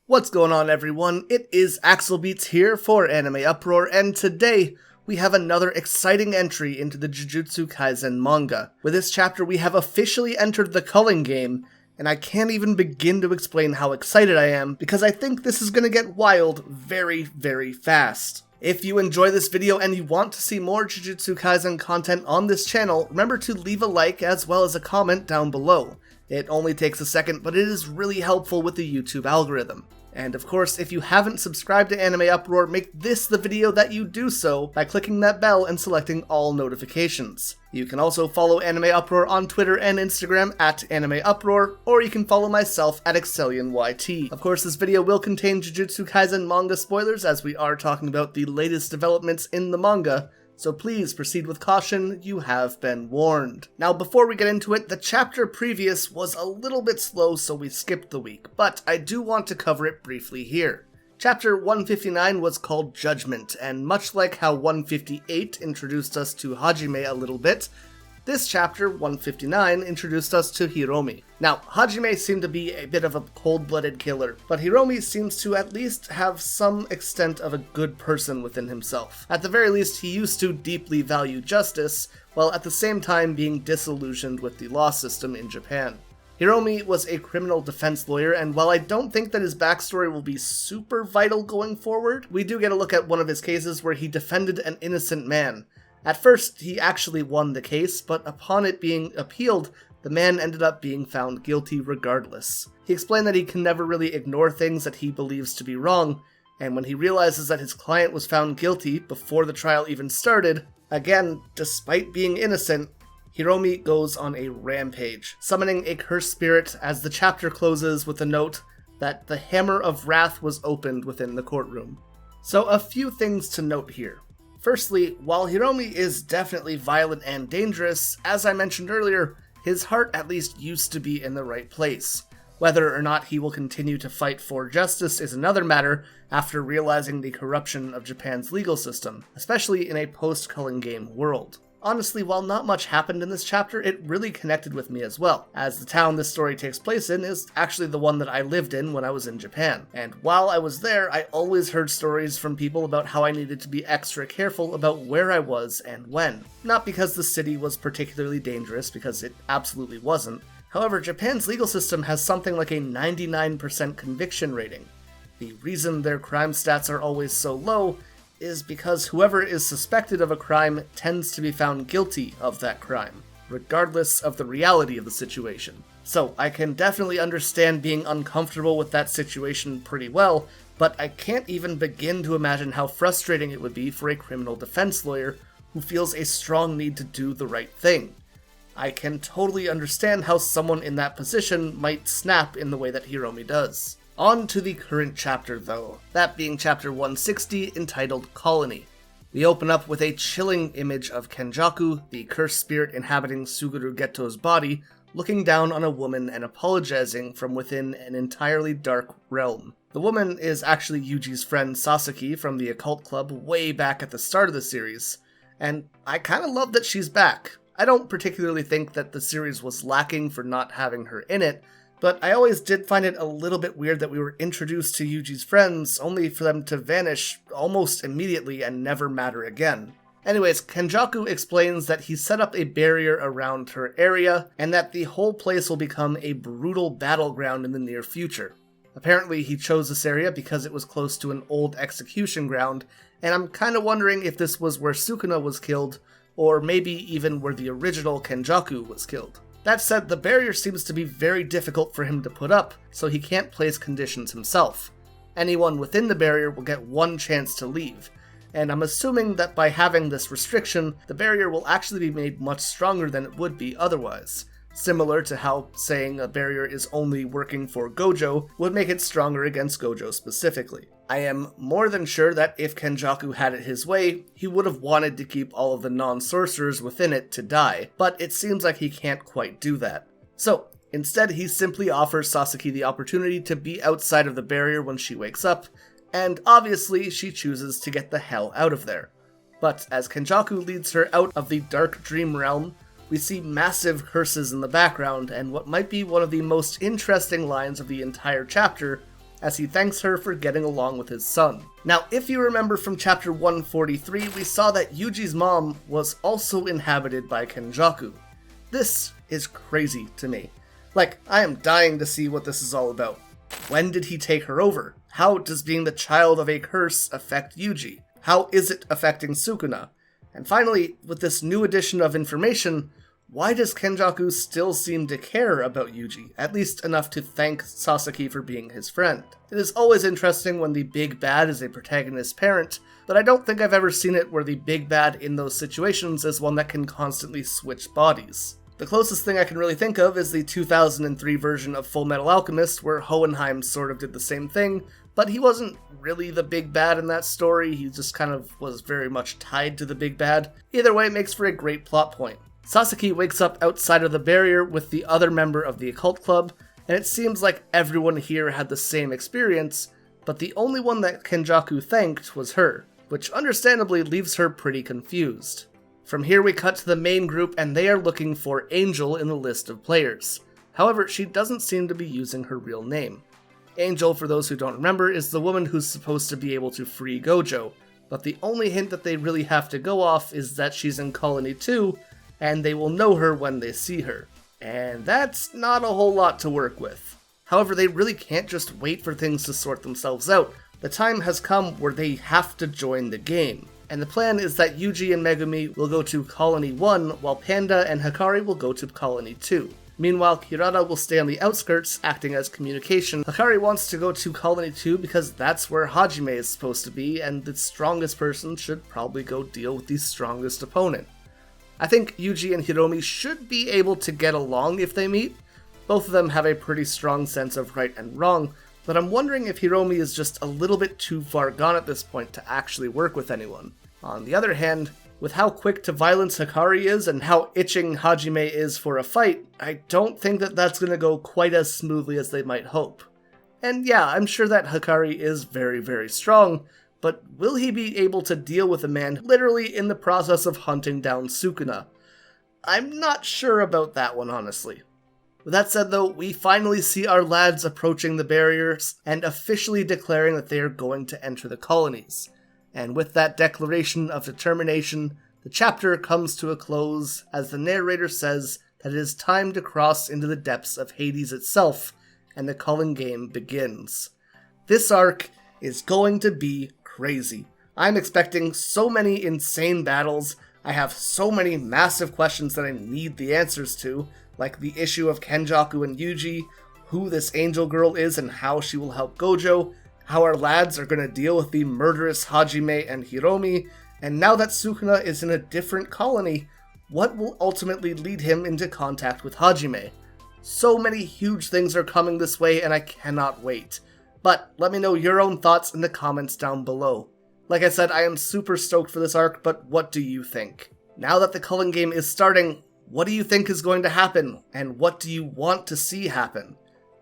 What's going on, everyone? It is AxelBeats here for AnimeUproar, and today we have another exciting entry into the Jujutsu Kaisen manga. With this chapter, we have officially entered the Culling Game, and I can't even begin to explain how excited I am, because I think this is gonna get wild very, very fast. If you enjoy this video and you want to see more Jujutsu Kaisen content on this channel, remember to leave a like as well as a comment down below. It only takes a second, but it is really helpful with the YouTube algorithm. And of course, if you haven't subscribed to AnimeUproar, make this the video that you do so by clicking that bell and selecting all notifications. You can also follow AnimeUproar on Twitter and Instagram at AnimeUproar, or you can follow myself at AxelYT. Of course, this video will contain Jujutsu Kaisen manga spoilers, as we are talking about the latest developments in the manga, so please proceed with caution, you have been warned. Now, before we get into it, the chapter previous was a little bit slow, so we skipped the week, but I do want to cover it briefly here. Chapter 159 was called Judgment, and much like how 158 introduced us to Hajime a little bit, this chapter, 159, introduced us to Hiromi. Now, Hajime seemed to be a bit of a cold-blooded killer, but Hiromi seems to at least have some extent of a good person within himself. At the very least, he used to deeply value justice, while at the same time being disillusioned with the law system in Japan. Hiromi was a criminal defense lawyer, and while I don't think that his backstory will be super vital going forward, we do get a look at one of his cases where he defended an innocent man. At first, he actually won the case, but upon it being appealed, the man ended up being found guilty regardless. He explained that he can never really ignore things that he believes to be wrong, and when he realizes that his client was found guilty before the trial even started, again, despite being innocent, Hiromi goes on a rampage, summoning a cursed spirit as the chapter closes with a note that the Hammer of Wrath was opened within the courtroom. So a few things to note here. Firstly, while Hiromi is definitely violent and dangerous, as I mentioned earlier, his heart at least used to be in the right place. Whether or not he will continue to fight for justice is another matter after realizing the corruption of Japan's legal system, especially in a post-Culling Game world. Honestly, while not much happened in this chapter, it really connected with me as well, as the town this story takes place in is actually the one that I lived in when I was in Japan. And while I was there, I always heard stories from people about how I needed to be extra careful about where I was and when. Not because the city was particularly dangerous, because it absolutely wasn't. However, Japan's legal system has something like a 99% conviction rating. The reason their crime stats are always so low is because whoever is suspected of a crime tends to be found guilty of that crime, regardless of the reality of the situation. So I can definitely understand being uncomfortable with that situation pretty well, but I can't even begin to imagine how frustrating it would be for a criminal defense lawyer who feels a strong need to do the right thing. I can totally understand how someone in that position might snap in the way that Hiromi does. On to the current chapter though, that being chapter 160 entitled Colony. We open up with a chilling image of Kenjaku, the cursed spirit inhabiting Suguru Geto's body, looking down on a woman and apologizing from within an entirely dark realm. The woman is actually Yuji's friend Sasaki from the occult club way back at the start of the series, and I kinda love that she's back. I don't particularly think that the series was lacking for not having her in it, but I always did find it a little bit weird that we were introduced to Yuji's friends only for them to vanish almost immediately and never matter again. Anyways, Kenjaku explains that he set up a barrier around her area and that the whole place will become a brutal battleground in the near future. Apparently he chose this area because it was close to an old execution ground, and I'm kinda wondering if this was where Sukuna was killed, or maybe even where the original Kenjaku was killed. That said, the barrier seems to be very difficult for him to put up, so he can't place conditions himself. Anyone within the barrier will get one chance to leave, and I'm assuming that by having this restriction, the barrier will actually be made much stronger than it would be otherwise. Similar to how saying a barrier is only working for Gojo would make it stronger against Gojo specifically. I am more than sure that if Kenjaku had it his way, he would have wanted to keep all of the non-sorcerers within it to die, but it seems like he can't quite do that. So, instead he simply offers Sasaki the opportunity to be outside of the barrier when she wakes up, and obviously she chooses to get the hell out of there. But as Kenjaku leads her out of the dark dream realm, we see massive curses in the background, and what might be one of the most interesting lines of the entire chapter as he thanks her for getting along with his son. Now, if you remember from chapter 143, we saw that Yuji's mom was also inhabited by Kenjaku. This is crazy to me. Like, I am dying to see what this is all about. When did he take her over? How does being the child of a curse affect Yuji? How is it affecting Sukuna? And finally, with this new addition of information, why does Kenjaku still seem to care about Yuji, at least enough to thank Sasaki for being his friend? It is always interesting when the big bad is a protagonist's parent, but I don't think I've ever seen it where the big bad in those situations is one that can constantly switch bodies. The closest thing I can really think of is the 2003 version of Full Metal Alchemist, where Hohenheim sort of did the same thing, but he wasn't really the big bad in that story, he just kind of was very much tied to the big bad. Either way, it makes for a great plot point. Sasaki wakes up outside of the barrier with the other member of the occult club, and it seems like everyone here had the same experience, but the only one that Kenjaku thanked was her, which understandably leaves her pretty confused. From here we cut to the main group, and they are looking for Angel in the list of players. However, she doesn't seem to be using her real name. Angel, for those who don't remember, is the woman who's supposed to be able to free Gojo, but the only hint that they really have to go off is that she's in Colony 2, and they will know her when they see her. And that's not a whole lot to work with. However, they really can't just wait for things to sort themselves out. The time has come where they have to join the game. And the plan is that Yuji and Megumi will go to Colony 1, while Panda and Hikari will go to Colony 2. Meanwhile, Hirata will stay on the outskirts, acting as communication. Hikari wants to go to Colony 2 because that's where Hajime is supposed to be, and the strongest person should probably go deal with the strongest opponent. I think Yuji and Hiromi should be able to get along if they meet. Both of them have a pretty strong sense of right and wrong, but I'm wondering if Hiromi is just a little bit too far gone at this point to actually work with anyone. On the other hand, with how quick to violence Hikari is and how itching Hajime is for a fight, I don't think that that's going to go quite as smoothly as they might hope. And yeah, I'm sure that Hikari is very, very strong, but will he be able to deal with a man literally in the process of hunting down Sukuna? I'm not sure about that one, honestly. With that said though, we finally see our lads approaching the barriers and officially declaring that they are going to enter the colonies. And with that declaration of determination, the chapter comes to a close as the narrator says that it is time to cross into the depths of Hades itself, and the Culling Game begins. This arc is going to be crazy. I'm expecting so many insane battles, I have so many massive questions that I need the answers to, like the issue of Kenjaku and Yuji, who this angel girl is and how she will help Gojo, how our lads are going to deal with the murderous Hajime and Hiromi, and now that Sukuna is in a different colony, what will ultimately lead him into contact with Hajime? So many huge things are coming this way and I cannot wait. But let me know your own thoughts in the comments down below. Like I said, I am super stoked for this arc, but what do you think? Now that the Culling Game is starting, what do you think is going to happen, and what do you want to see happen?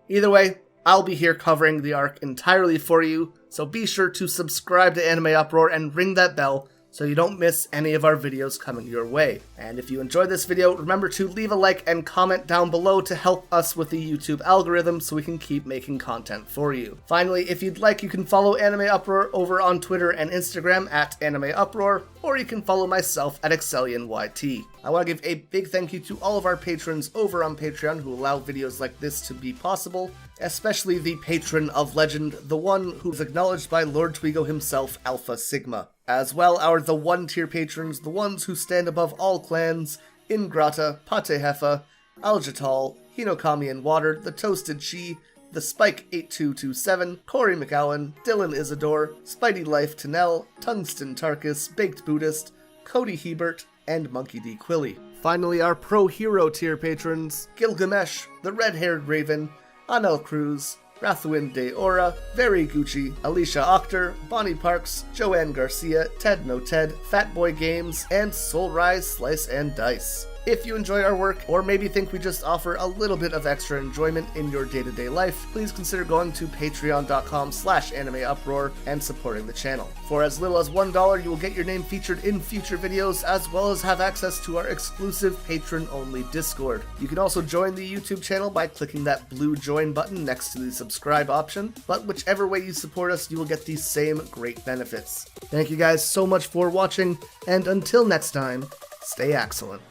Either way, I'll be here covering the arc entirely for you, so be sure to subscribe to AnimeUproar and ring that bell so you don't miss any of our videos coming your way. And if you enjoyed this video, remember to leave a like and comment down below to help us with the YouTube algorithm so we can keep making content for you. Finally, if you'd like, you can follow AnimeUproar over on Twitter and Instagram at AnimeUproar, or you can follow myself at AxelBeats. I want to give a big thank you to all of our patrons over on Patreon who allow videos like this to be possible, especially the patron of legend, the one who is acknowledged by Lord Twigo himself, Alpha Sigma. As well are the 1-tier patrons, the ones who stand above all clans, Ingrata, Patehefa, Aljatal, Hinokami and Water, the Toasted Chi, the Spike8227, Corey McGowan, Dylan Isidore, Spidey Life Tanel, Tungsten Tarkus, Baked Buddhist, Cody Hebert, and Monkey D. Quilly. Finally, our Pro Hero tier patrons, Gilgamesh, the Red-Haired Raven, Anel Cruz, Rathwin De Ora, Very Gucci, Alicia Octor, Bonnie Parks, Joanne Garcia, Ted No Ted, Fatboy Games, and Soulrise Slice and Dice. If you enjoy our work, or maybe think we just offer a little bit of extra enjoyment in your day-to-day life, please consider going to patreon.com/AnimeUproar and supporting the channel. For as little as $1, you will get your name featured in future videos, as well as have access to our exclusive patron-only Discord. You can also join the YouTube channel by clicking that blue join button next to the subscribe option, but whichever way you support us, you will get these same great benefits. Thank you guys so much for watching, and until next time, stay excellent.